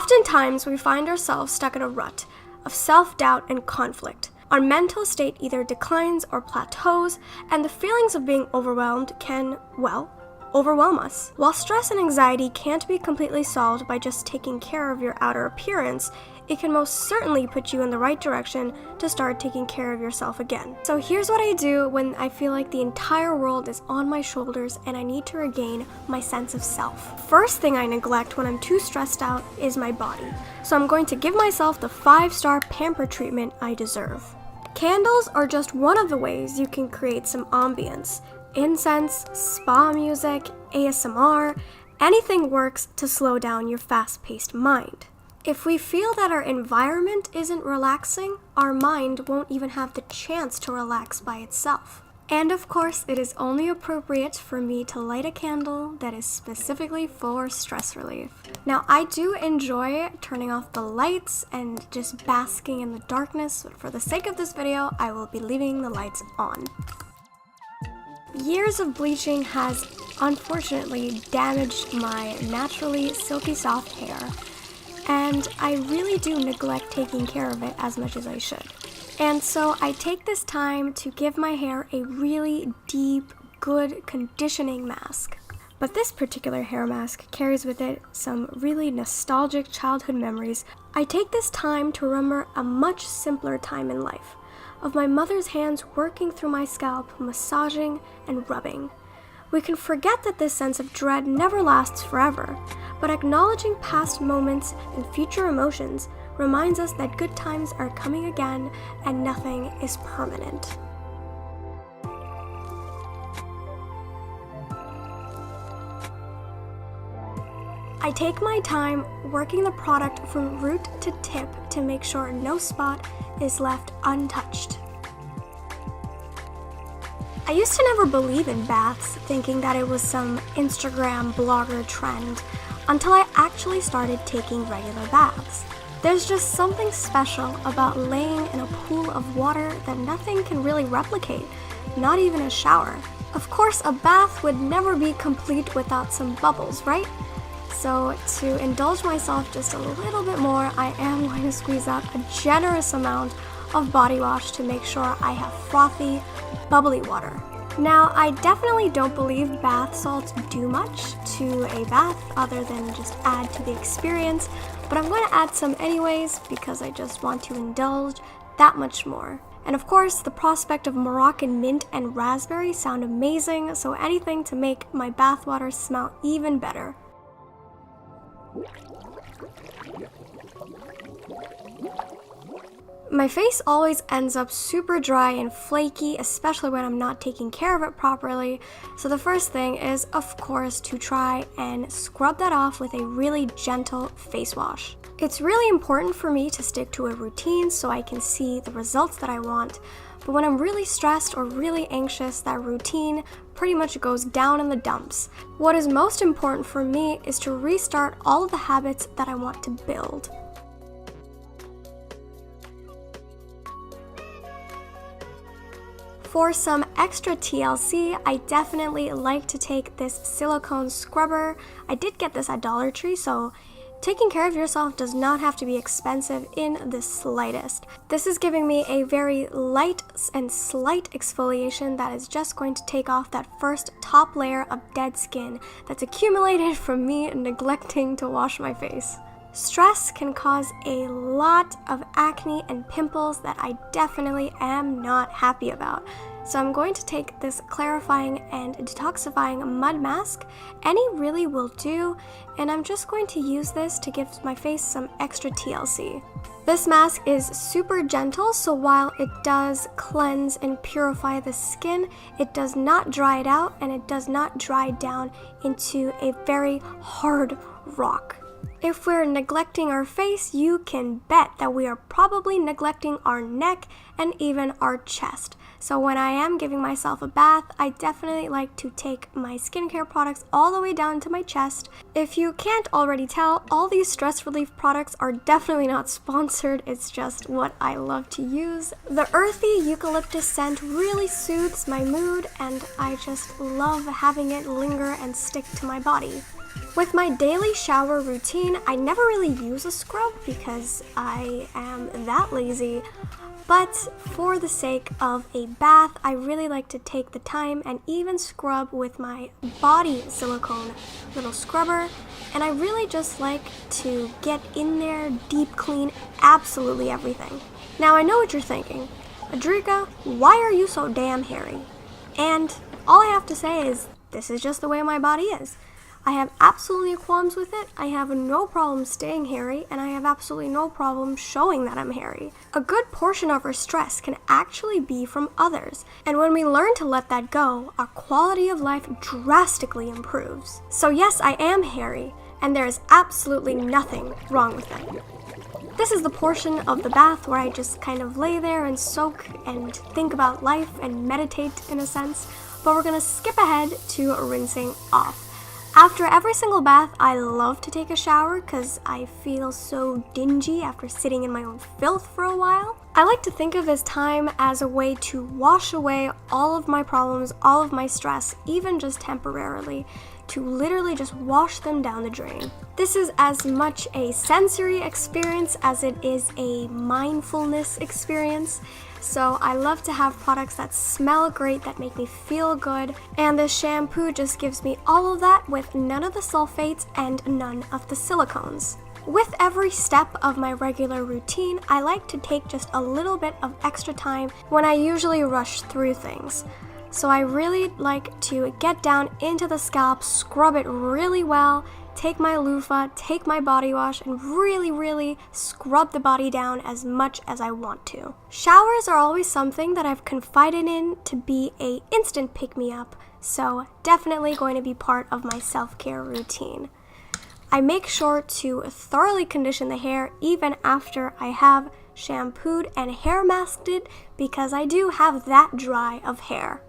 Oftentimes, we find ourselves stuck in a rut of self-doubt and conflict. Our mental state either declines or plateaus, and the feelings of being overwhelmed can, overwhelm us. While stress and anxiety can't be completely solved by just taking care of your outer appearance, it can most certainly put you in the right direction to start taking care of yourself again. So here's what I do when I feel like the entire world is on my shoulders and I need to regain my sense of self. First thing I neglect when I'm too stressed out is my body. So I'm going to give myself the 5-star pamper treatment I deserve. Candles are just one of the ways you can create some ambience. Incense, spa music, ASMR, anything works to slow down your fast-paced mind. If we feel that our environment isn't relaxing, our mind won't even have the chance to relax by itself. And of course, it is only appropriate for me to light a candle that is specifically for stress relief. Now, I do enjoy turning off the lights and just basking in the darkness, but for the sake of this video, I will be leaving the lights on. Years of bleaching has unfortunately damaged my naturally silky soft hair, and I really do neglect taking care of it as much as I should. And so I take this time to give my hair a really deep, good conditioning mask. But this particular hair mask carries with it some really nostalgic childhood memories. I take this time to remember a much simpler time in life, of my mother's hands working through my scalp, massaging and rubbing. We can forget that this sense of dread never lasts forever, but acknowledging past moments and future emotions reminds us that good times are coming again and nothing is permanent. I take my time working the product from root to tip to make sure no spot is left untouched. I used to never believe in baths, thinking that it was some Instagram blogger trend, until I actually started taking regular baths. There's just something special about laying in a pool of water that nothing can really replicate, not even a shower. Of course, a bath would never be complete without some bubbles, right? So to indulge myself just a little bit more, I am going to squeeze out a generous amount of body wash to make sure I have frothy, bubbly water. Now, I definitely don't believe bath salts do much to a bath other than just add to the experience, but I'm going to add some anyways because I just want to indulge that much more. And of course, the prospect of Moroccan mint and raspberry sound amazing, so anything to make my bath water smell even better. My face always ends up super dry and flaky, especially when I'm not taking care of it properly. So the first thing is, of course, to try and scrub that off with a really gentle face wash. It's really important for me to stick to a routine so I can see the results that I want. But when I'm really stressed or really anxious, that routine pretty much goes down in the dumps. What is most important for me is to restart all of the habits that I want to build. For some extra TLC, I definitely like to take this silicone scrubber. I did get this at Dollar Tree, so taking care of yourself does not have to be expensive in the slightest. This is giving me a very light and slight exfoliation that is just going to take off that first top layer of dead skin that's accumulated from me neglecting to wash my face. Stress can cause a lot of acne and pimples that I definitely am not happy about. So I'm going to take this clarifying and detoxifying mud mask. Any really will do, and I'm just going to use this to give my face some extra TLC. This mask is super gentle, so while it does cleanse and purify the skin, it does not dry it out and it does not dry down into a very hard rock. If we're neglecting our face, you can bet that we are probably neglecting our neck and even our chest. So when I am giving myself a bath, I definitely like to take my skincare products all the way down to my chest. If you can't already tell, all these stress relief products are definitely not sponsored, it's just what I love to use. The earthy eucalyptus scent really soothes my mood, and I just love having it linger and stick to my body. With my daily shower routine, I never really use a scrub because I am that lazy, but for the sake of a bath, I really like to take the time and even scrub with my body silicone little scrubber, and I really just like to get in there, deep clean absolutely everything. Now I know what you're thinking, Adrika, why are you so damn hairy? And all I have to say is, this is just the way my body is. I have absolutely no qualms with it, I have no problem staying hairy, and I have absolutely no problem showing that I'm hairy. A good portion of our stress can actually be from others, and when we learn to let that go, our quality of life drastically improves. So yes, I am hairy, and there is absolutely nothing wrong with it. This is the portion of the bath where I just kind of lay there and soak and think about life and meditate in a sense, but we're gonna skip ahead to rinsing off. After every single bath, I love to take a shower because I feel so dingy after sitting in my own filth for a while. I like to think of this time as a way to wash away all of my problems, all of my stress, even just temporarily, to literally just wash them down the drain. This is as much a sensory experience as it is a mindfulness experience. So I love to have products that smell great, that make me feel good, and this shampoo just gives me all of that with none of the sulfates and none of the silicones. With every step of my regular routine, I like to take just a little bit of extra time when I usually rush through things. So I really like to get down into the scalp, scrub it really well, take my loofah, take my body wash, and really scrub the body down as much as I want to. Showers are always something that I've confided in to be an instant pick-me-up, so definitely going to be part of my self-care routine. I make sure to thoroughly condition the hair even after I have shampooed and hair masked it because I do have that dry of hair.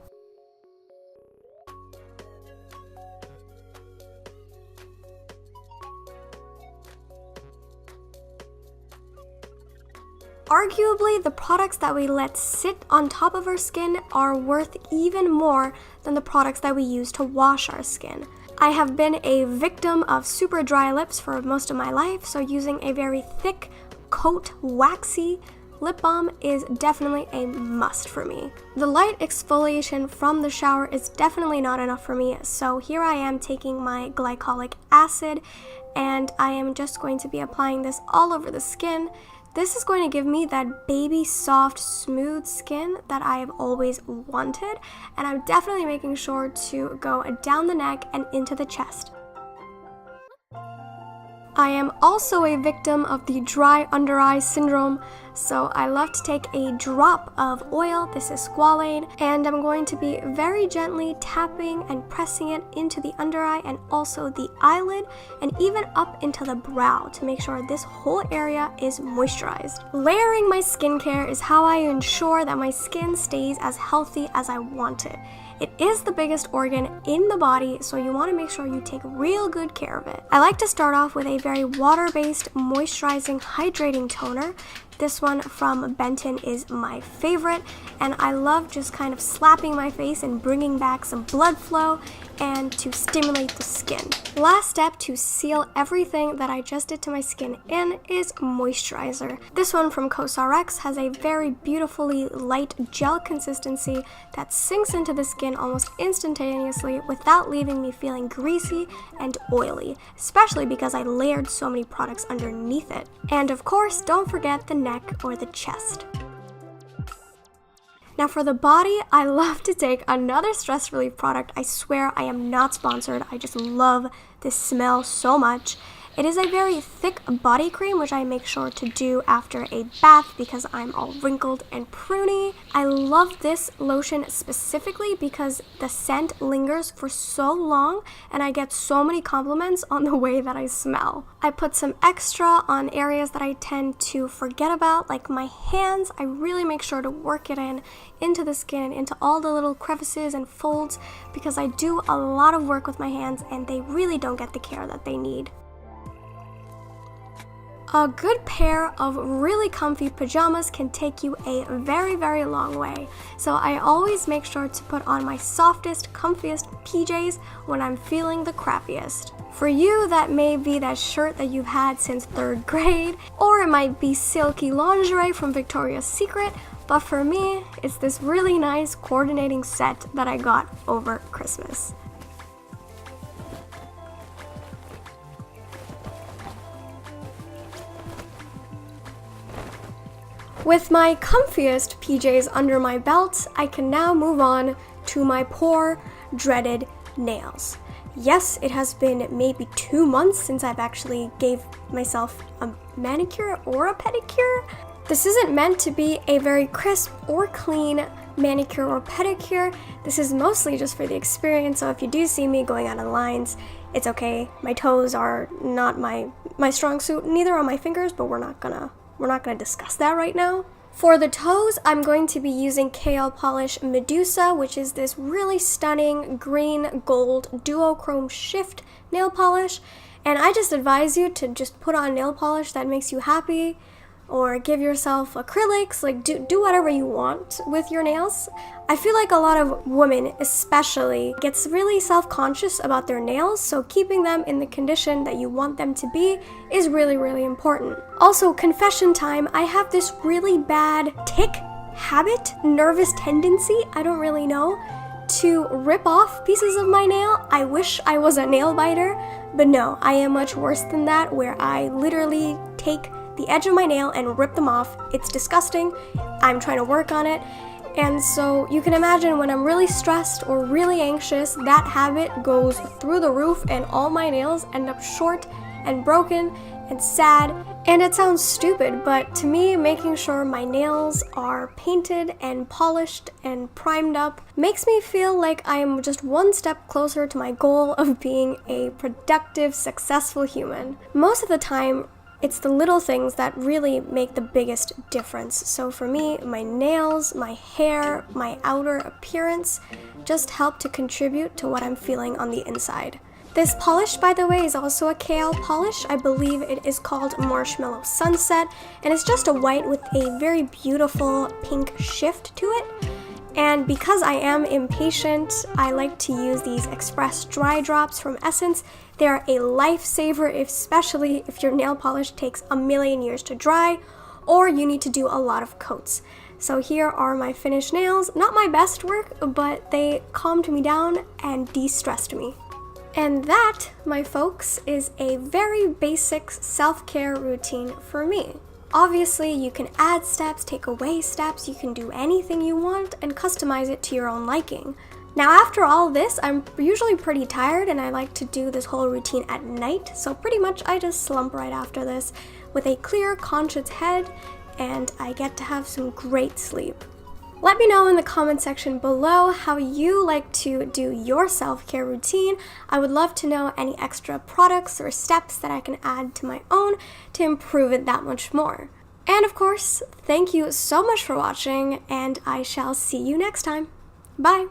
Arguably, the products that we let sit on top of our skin are worth even more than the products that we use to wash our skin. I have been a victim of super dry lips for most of my life, so using a very thick, coat, waxy lip balm is definitely a must for me. The light exfoliation from the shower is definitely not enough for me, so here I am taking my glycolic acid, and I am just going to be applying this all over the skin. This is going to give me that baby soft, smooth skin that I have always wanted, and I'm definitely making sure to go down the neck and into the chest. I am also a victim of the dry under eye syndrome, so I love to take a drop of oil, this is squalane, and I'm going to be very gently tapping and pressing it into the under eye and also the eyelid and even up into the brow to make sure this whole area is moisturized. Layering my skincare is how I ensure that my skin stays as healthy as I want it. It is the biggest organ in the body, so you want to make sure you take real good care of it. I like to start off with a very water-based, moisturizing, hydrating toner. This one from Benton is my favorite, and I love just kind of slapping my face and bringing back some blood flow and to stimulate the skin. Last step to seal everything that I just did to my skin in is moisturizer. This one from COSRX has a very beautifully light gel consistency that sinks into the skin almost instantaneously without leaving me feeling greasy and oily, especially because I layered so many products underneath it. And of course, don't forget the neck or the chest. Now for the body, I love to take another stress relief product. I swear I am not sponsored. I just love this smell so much. It is a very thick body cream, which I make sure to do after a bath because I'm all wrinkled and pruny. I love this lotion specifically because the scent lingers for so long and I get so many compliments on the way that I smell. I put some extra on areas that I tend to forget about, like my hands. I really make sure to work it into the skin, into all the little crevices and folds, because I do a lot of work with my hands and they really don't get the care that they need. A good pair of really comfy pajamas can take you a very, very long way. So I always make sure to put on my softest, comfiest PJs when I'm feeling the crappiest. For you, that may be that shirt that you've had since 3rd grade, or it might be silky lingerie from Victoria's Secret, but for me, it's this really nice coordinating set that I got over Christmas. With my comfiest PJs under my belt, I can now move on to my poor, dreaded nails. Yes, it has been maybe 2 months since I've actually gave myself a manicure or a pedicure. This isn't meant to be a very crisp or clean manicure or pedicure. This is mostly just for the experience, so if you do see me going out of lines, it's okay. My toes are not my strong suit, neither are my fingers, but we're not gonna discuss that right now. For the toes, I'm going to be using KL Polish Medusa, which is this really stunning green gold duochrome shift nail polish. And I just advise you to just put on nail polish that makes you happy, or give yourself acrylics, like do whatever you want with your nails. I feel like a lot of women especially gets really self-conscious about their nails, so keeping them in the condition that you want them to be is really, really important. Also, confession time, I have this really bad tic habit, nervous tendency, I don't really know, to rip off pieces of my nail. I wish I was a nail biter, but no, I am much worse than that, where I literally take the edge of my nail and rip them off. It's disgusting. I'm trying to work on it. And so you can imagine when I'm really stressed or really anxious, that habit goes through the roof and all my nails end up short and broken and sad. And it sounds stupid, but to me, making sure my nails are painted and polished and primed up makes me feel like I'm just one step closer to my goal of being a productive, successful human. Most of the time, it's the little things that really make the biggest difference. So for me, my nails, my hair, my outer appearance just help to contribute to what I'm feeling on the inside. This polish, by the way, is also a KL polish. I believe it is called Marshmellow Sunset, and it's just a white with a very beautiful pink shift to it. And because I am impatient, I like to use these express dry drops from Essence. They are a lifesaver, especially if your nail polish takes a million years to dry or you need to do a lot of coats. So here are my finished nails. Not my best work, but they calmed me down and de-stressed me. And that, my folks, is a very basic self-care routine for me. Obviously, you can add steps, take away steps, you can do anything you want and customize it to your own liking. Now, after all this, I'm usually pretty tired and I like to do this whole routine at night, so pretty much I just slump right after this with a clear, conscious head and I get to have some great sleep. Let me know in the comment section below how you like to do your self-care routine. I would love to know any extra products or steps that I can add to my own to improve it that much more. And of course, thank you so much for watching, and I shall see you next time. Bye!